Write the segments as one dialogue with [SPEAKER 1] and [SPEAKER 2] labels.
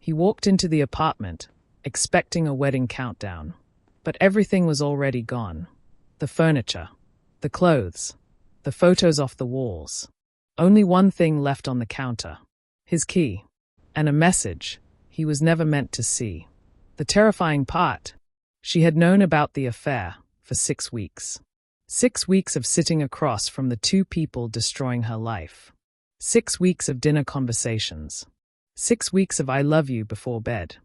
[SPEAKER 1] He walked into the apartment, expecting a wedding countdown. But everything was already gone. The furniture, the clothes, the photos off the walls. Only one thing left on the counter. His key. And a message he was never meant to see. The terrifying part, she had known about the affair for 6 weeks. 6 weeks of sitting across from the two people destroying her life. 6 weeks of dinner conversations. 6 weeks of I love you before bed.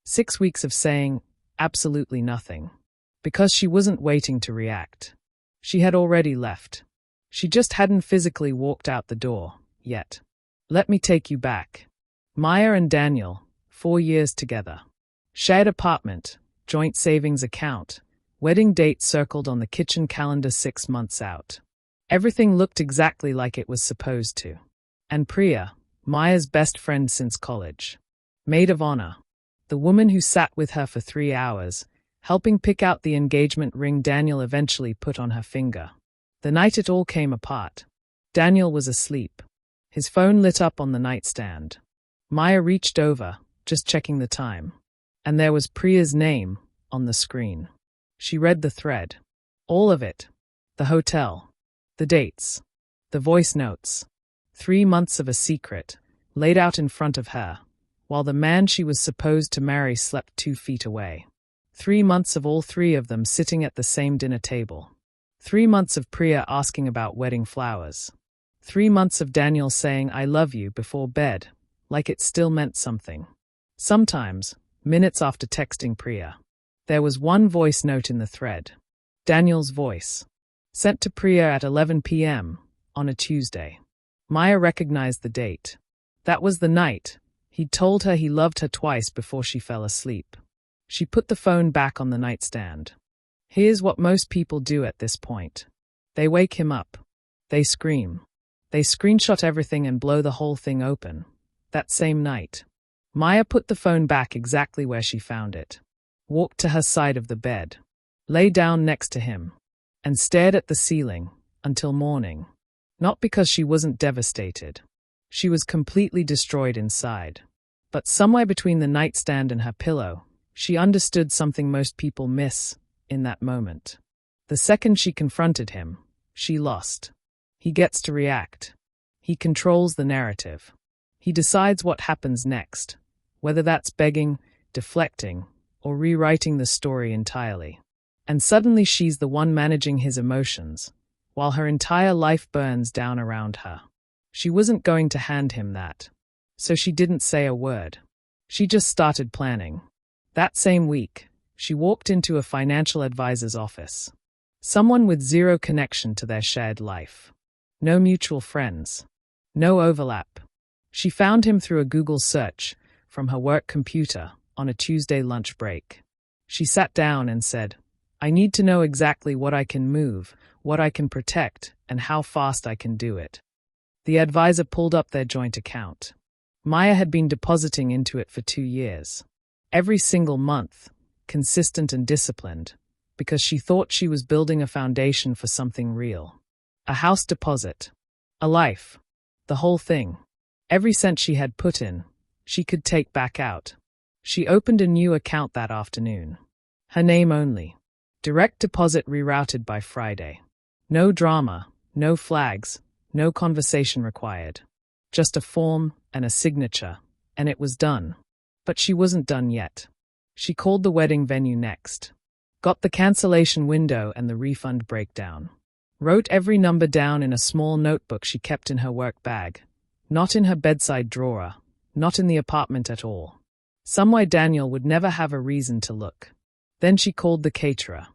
[SPEAKER 1] 6 weeks of saying absolutely nothing. Because she wasn't waiting to react. She had already left. She just hadn't physically walked out the door, yet. Let me take you back. Maya and Daniel, 4 years together. Shared apartment, joint savings account, wedding date circled on the kitchen calendar 6 months out. Everything looked exactly like it was supposed to. And Priya, Maya's best friend since college. Maid of honor. The woman who sat with her for 3 hours, helping pick out the engagement ring Daniel eventually put on her finger. The night it all came apart. Daniel was asleep. His phone lit up on the nightstand. Maya reached over, just checking the time. And there was Priya's name on the screen. She read the thread. All of it. The hotel. The dates. The voice notes. 3 months of a secret, laid out in front of her, while the man she was supposed to marry slept 2 feet away. 3 months of all 3 of them sitting at the same dinner table. 3 months of Priya asking about wedding flowers. 3 months of Daniel saying I love you before bed, like it still meant something. Sometimes, minutes after texting Priya. There was one voice note in the thread. Daniel's voice. Sent to Priya at 11 p.m. on a Tuesday. Maya recognized the date. That was the night he'd told her he loved her twice before she fell asleep. She put the phone back on the nightstand. Here's what most people do at this point. They wake him up. They scream. They screenshot everything and blow the whole thing open. That same night. Maya put the phone back exactly where she found it. Walked to her side of the bed. Lay down next to him. And stared at the ceiling until morning. Not because she wasn't devastated. She was completely destroyed inside. But somewhere between the nightstand and her pillow, she understood something most people miss in that moment. The second she confronted him, she lost. He gets to react. He controls the narrative. He decides what happens next, whether that's begging, deflecting, or rewriting the story entirely. And suddenly she's the one managing his emotions, while her entire life burns down around her. She wasn't going to hand him that. So she didn't say a word. She just started planning. That same week, she walked into a financial advisor's office. Someone with zero connection to their shared life. No mutual friends. No overlap. She found him through a Google search from her work computer on a Tuesday lunch break. She sat down and said, I need to know exactly what I can move, what I can protect, and how fast I can do it. The advisor pulled up their joint account. Maya had been depositing into it for 2 years. Every single month, consistent and disciplined, because she thought she was building a foundation for something real. A house deposit. A life. The whole thing. Every cent she had put in, she could take back out. She opened a new account that afternoon. Her name only. Direct deposit rerouted by Friday. No drama, no flags, no conversation required. Just a form and a signature, and it was done. But she wasn't done yet. She called the wedding venue next. Got the cancellation window and the refund breakdown. Wrote every number down in a small notebook she kept in her work bag. Not in her bedside drawer. Not in the apartment at all. Somewhere Daniel would never have a reason to look. Then she called the caterer.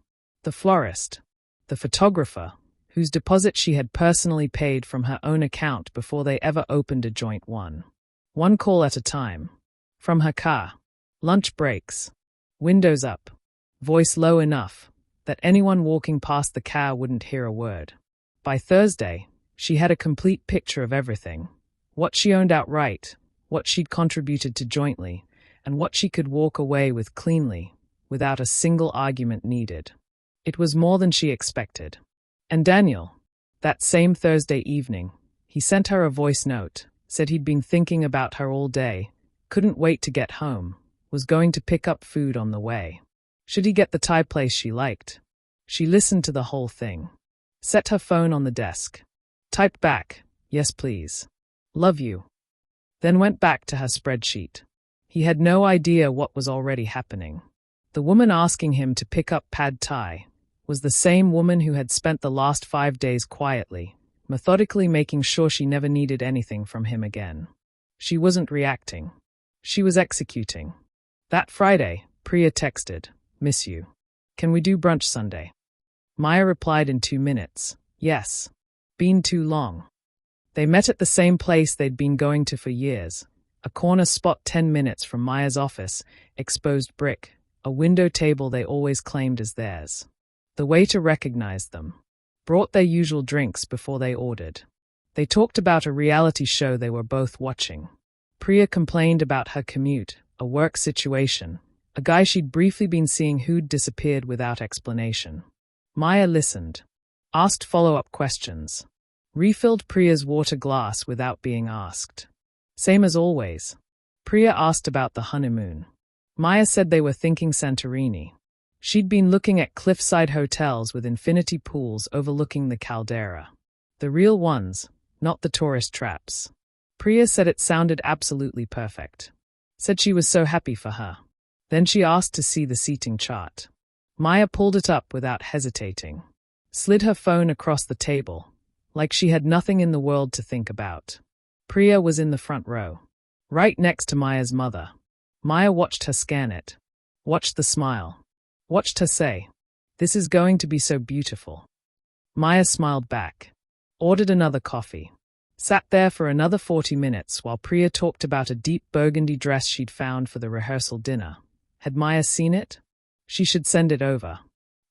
[SPEAKER 1] The florist. The photographer, whose deposit she had personally paid from her own account before they ever opened a joint one. One call at a time. From her car. Lunch breaks. Windows up. Voice low enough that anyone walking past the car wouldn't hear a word. By Thursday, she had a complete picture of everything. What she owned outright, what she'd contributed to jointly, and what she could walk away with cleanly, without a single argument needed. It was more than she expected. And Daniel, that same Thursday evening, he sent her a voice note, said he'd been thinking about her all day, couldn't wait to get home, was going to pick up food on the way. Should he get the Thai place she liked? She listened to the whole thing. Set her phone on the desk. Typed back, "Yes please. Love you." Then went back to her spreadsheet. He had no idea what was already happening. The woman asking him to pick up pad thai was the same woman who had spent the last 5 days quietly, methodically making sure she never needed anything from him again. She wasn't reacting. She was executing. That Friday, Priya texted, "Miss you. Can we do brunch Sunday?" Maya replied in 2 minutes, "Yes. Been too long." They met at the same place they'd been going to for years, a corner spot 10 minutes from Maya's office, exposed brick, a window table they always claimed as theirs. The waiter recognized them, brought their usual drinks before they ordered. They talked about a reality show they were both watching. Priya complained about her commute, a work situation, a guy she'd briefly been seeing who'd disappeared without explanation. Maya listened, asked follow-up questions, refilled Priya's water glass without being asked. Same as always. Priya asked about the honeymoon. Maya said they were thinking Santorini. She'd been looking at cliffside hotels with infinity pools overlooking the caldera. The real ones, not the tourist traps. Priya said it sounded absolutely perfect. Said she was so happy for her. Then she asked to see the seating chart. Maya pulled it up without hesitating. Slid her phone across the table, like she had nothing in the world to think about. Priya was in the front row, right next to Maya's mother. Maya watched her scan it, watched the smile, watched her say, "This is going to be so beautiful." Maya smiled back, ordered another coffee, sat there for another 40 minutes while Priya talked about a deep burgundy dress she'd found for the rehearsal dinner. Had Maya seen it? She should send it over.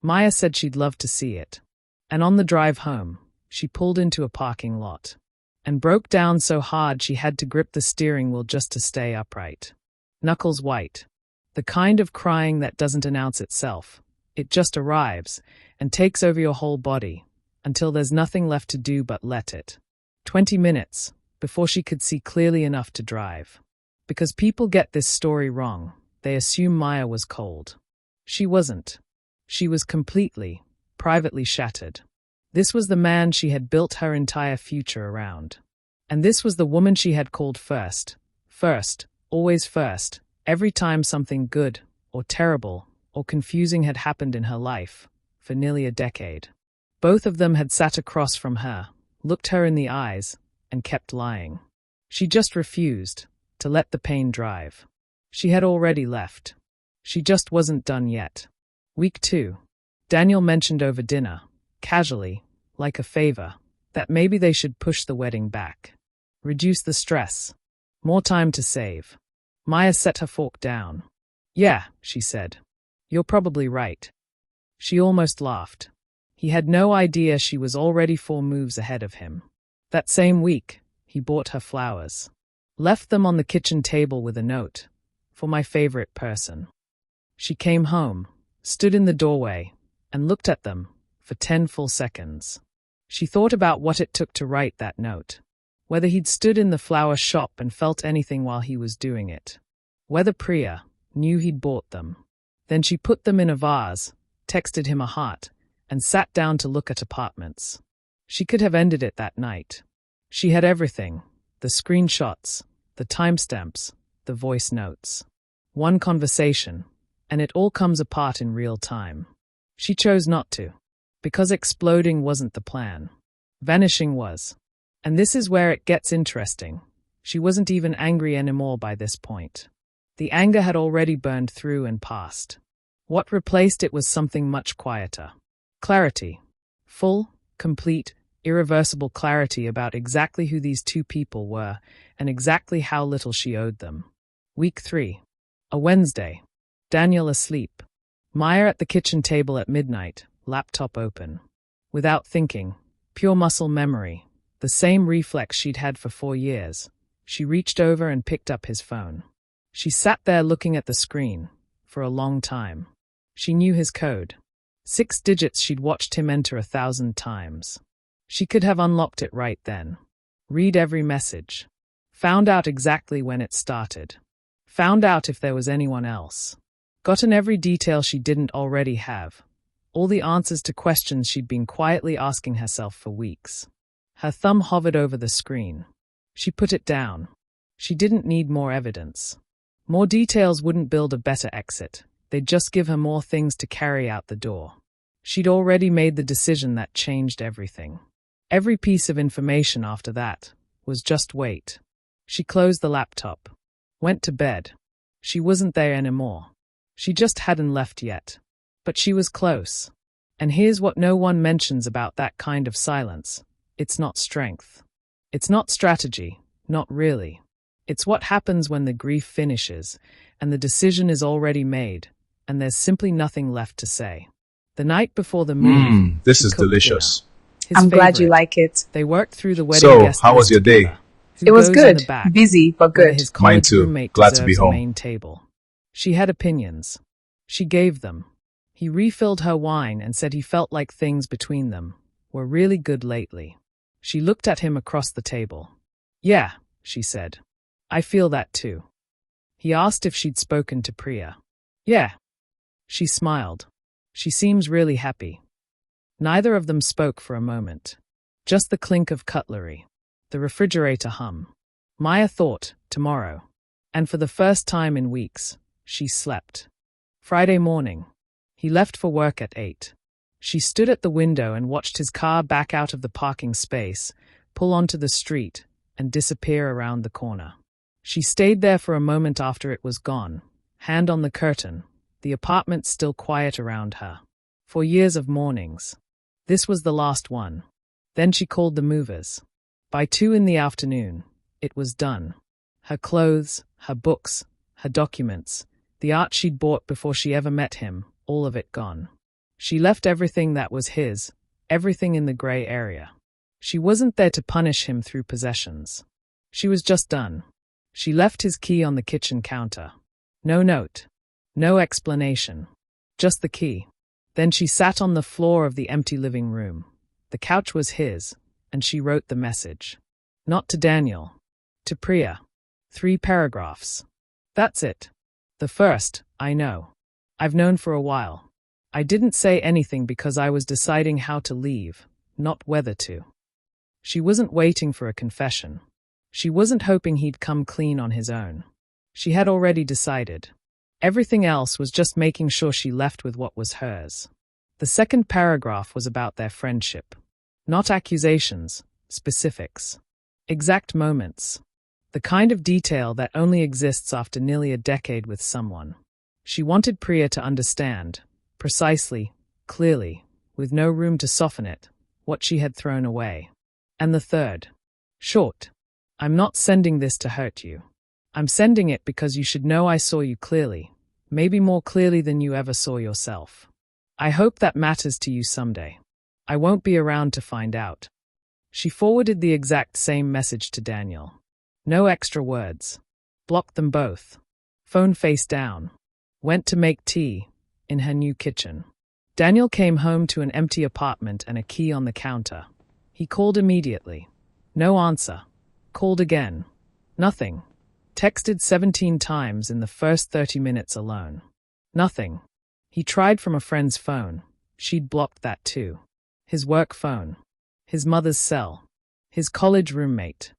[SPEAKER 1] Maya said she'd love to see it. And on the drive home, she pulled into a parking lot and broke down so hard she had to grip the steering wheel just to stay upright. Knuckles white. The kind of crying that doesn't announce itself. It just arrives and takes over your whole body until there's nothing left to do but let it. 20 minutes before she could see clearly enough to drive. Because people get this story wrong, they assume Maya was cold. She wasn't. She was completely, privately shattered. This was the man she had built her entire future around. And this was the woman she had called first. First, always first, every time something good, or terrible, or confusing had happened in her life, for nearly a decade. Both of them had sat across from her, looked her in the eyes, and kept lying. She just refused to let the pain drive. She had already left. She just wasn't done yet. Week 2. Daniel mentioned over dinner, casually, like a favor, that maybe they should push the wedding back. Reduce the stress. More time to save. Maya set her fork down. "Yeah," she said. "You're probably right." She almost laughed. He had no idea she was already 4 moves ahead of him. That same week, he bought her flowers. Left them on the kitchen table with a note. "For my favorite person." She came home, stood in the doorway, and looked at them for 10 full seconds. She thought about what it took to write that note. Whether he'd stood in the flower shop and felt anything while he was doing it. Whether Priya knew he'd bought them. Then she put them in a vase, texted him a heart, and sat down to look at apartments. She could have ended it that night. She had everything, the screenshots, the timestamps, the voice notes. One conversation, and it all comes apart in real time. She chose not to, because exploding wasn't the plan. Vanishing was. And this is where it gets interesting. She wasn't even angry anymore by this point. The anger had already burned through and passed. What replaced it was something much quieter. Clarity. Full, complete, irreversible clarity about exactly who these 2 people were and exactly how little she owed them. Week 3. A Wednesday. Daniel asleep. Maya at the kitchen table at midnight, laptop open. Without thinking, pure muscle memory, the same reflex she'd had for 4 years, she reached over and picked up his phone. She sat there looking at the screen, for a long time. She knew his code. 6 digits she'd watched him enter 1,000 times. She could have unlocked it right then. Read every message. Found out exactly when it started. Found out if there was anyone else. Gotten every detail she didn't already have. All the answers to questions she'd been quietly asking herself for weeks. Her thumb hovered over the screen. She put it down. She didn't need more evidence. More details wouldn't build a better exit. They'd just give her more things to carry out the door. She'd already made the decision that changed everything. Every piece of information after that was just wait. She closed the laptop. Went to bed. She wasn't there anymore. She just hadn't left yet. But she was close. And here's what no one mentions about that kind of silence. It's not strength. It's not strategy. Not really. It's what happens when the grief finishes, and the decision is already made, and there's simply nothing left to say. The night before the move,
[SPEAKER 2] this is delicious.
[SPEAKER 3] I'm glad you like it.
[SPEAKER 1] They worked through the wedding
[SPEAKER 2] So,
[SPEAKER 1] guest
[SPEAKER 2] how was
[SPEAKER 1] list
[SPEAKER 2] your day?
[SPEAKER 1] together. Who
[SPEAKER 3] It was
[SPEAKER 1] goes in
[SPEAKER 3] good.
[SPEAKER 1] the back,
[SPEAKER 3] Busy, but
[SPEAKER 1] where
[SPEAKER 3] good.
[SPEAKER 1] his
[SPEAKER 2] Mine
[SPEAKER 1] college
[SPEAKER 2] too.
[SPEAKER 1] roommate
[SPEAKER 2] Glad to be
[SPEAKER 1] deserves a
[SPEAKER 2] home.
[SPEAKER 1] main table. She had opinions. She gave them. He refilled her wine and said he felt like things between them were really good lately. She looked at him across the table. Yeah, she said. I feel that too. He asked if she'd spoken to Priya. Yeah. She smiled. She seems really happy. Neither of them spoke for a moment. Just the clink of cutlery. The refrigerator hum. Maya thought, tomorrow. And for the first time in weeks, she slept. Friday morning. He left for work at 8. She stood at the window and watched his car back out of the parking space, pull onto the street, and disappear around the corner. She stayed there for a moment after it was gone, hand on the curtain, the apartment still quiet around her. For years of mornings. This was the last one. Then she called the movers. By 2 in the afternoon, it was done. Her clothes, her books, her documents, the art she'd bought before she ever met him, all of it gone. She left everything that was his, everything in the gray area. She wasn't there to punish him through possessions. She was just done. She left his key on the kitchen counter. No note. No explanation. Just the key. Then she sat on the floor of the empty living room. The couch was his, and she wrote the message. Not to Daniel. To Priya. 3 paragraphs. That's it. The first, I know. I've known for a while. I didn't say anything because I was deciding how to leave, not whether to. She wasn't waiting for a confession. She wasn't hoping he'd come clean on his own. She had already decided. Everything else was just making sure she left with what was hers. The second paragraph was about their friendship. Not accusations, specifics. Exact moments. The kind of detail that only exists after nearly a decade with someone. She wanted Priya to understand, precisely, clearly, with no room to soften it, what she had thrown away. And the third. Short. I'm not sending this to hurt you. I'm sending it because you should know I saw you clearly, maybe more clearly than you ever saw yourself. I hope that matters to you someday. I won't be around to find out. She forwarded the exact same message to Daniel. No extra words. Blocked them both. Phone face down. Went to make tea, in her new kitchen. Daniel came home to an empty apartment and a key on the counter. He called immediately. No answer. Called again. Nothing. Texted 17 times in the first 30 minutes alone. Nothing. He tried from a friend's phone. She'd blocked that too. His work phone. His mother's cell. His college roommate.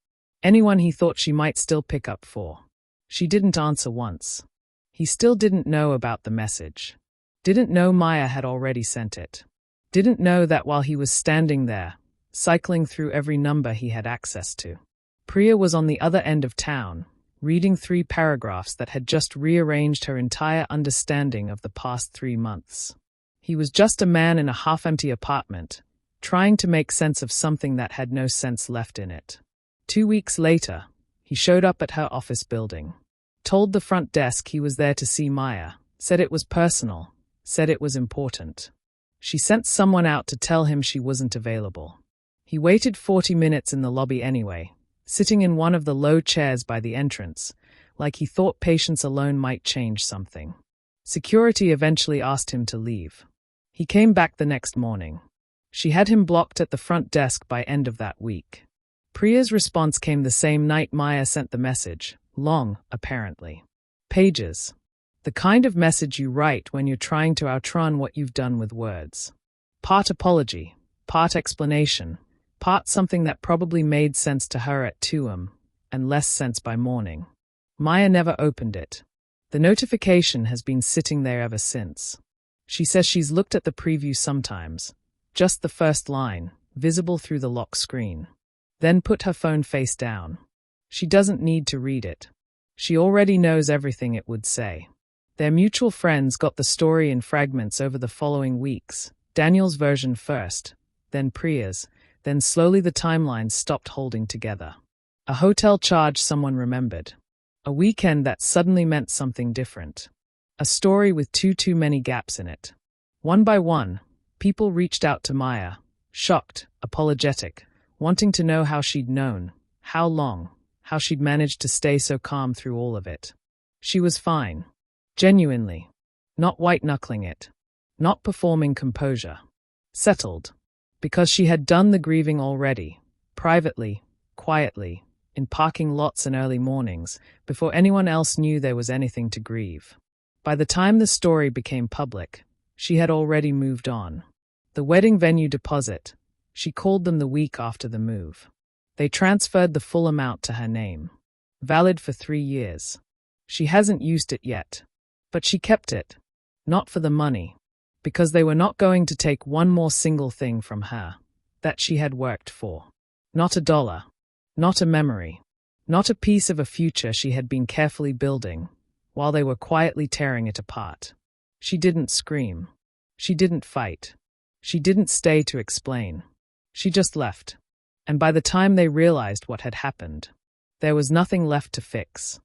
[SPEAKER 1] Anyone he thought she might still pick up for. She didn't answer once. He still didn't know about the message. Didn't know Maya had already sent it. Didn't know that while he was standing there, cycling through every number he had access to, Priya was on the other end of town, reading 3 paragraphs that had just rearranged her entire understanding of the past 3 months. He was just a man in a half-empty apartment, trying to make sense of something that had no sense left in it. 2 weeks later, he showed up at her office building. Told the front desk he was there to see Maya, said it was personal, said it was important. She sent someone out to tell him she wasn't available. He waited 40 minutes in the lobby anyway, sitting in one of the low chairs by the entrance, like he thought patience alone might change something. Security eventually asked him to leave. He came back the next morning. She had him blocked at the front desk by end of that week. Priya's response came the same night Maya sent the message, long, apparently. Pages. The kind of message you write when you're trying to outrun what you've done with words. Part apology, part explanation, part something that probably made sense to her at 2 a.m. and less sense by morning. Maya never opened it. The notification has been sitting there ever since. She says she's looked at the preview sometimes, just the first line, visible through the lock screen. Then put her phone face down. She doesn't need to read it. She already knows everything it would say. Their mutual friends got the story in fragments over the following weeks, Daniel's version first, then Priya's, then slowly the timelines stopped holding together. A hotel charge someone remembered. A weekend that suddenly meant something different. A story with too many gaps in it. One by one, people reached out to Maya, shocked, apologetic, wanting to know how she'd known, how long, how she'd managed to stay so calm through all of it. She was fine. Genuinely. Not white-knuckling it. Not performing composure. Settled. Because she had done the grieving already, privately, quietly, in parking lots and early mornings, before anyone else knew there was anything to grieve. By the time the story became public, she had already moved on. The wedding venue deposit, she called them the week after the move. They transferred the full amount to her name. Valid for 3 years. She hasn't used it yet. But she kept it. Not for the money. Because they were not going to take one more single thing from her that she had worked for. Not a dollar. Not a memory. Not a piece of a future she had been carefully building, while they were quietly tearing it apart. She didn't scream. She didn't fight. She didn't stay to explain. She just left. And by the time they realized what had happened, there was nothing left to fix.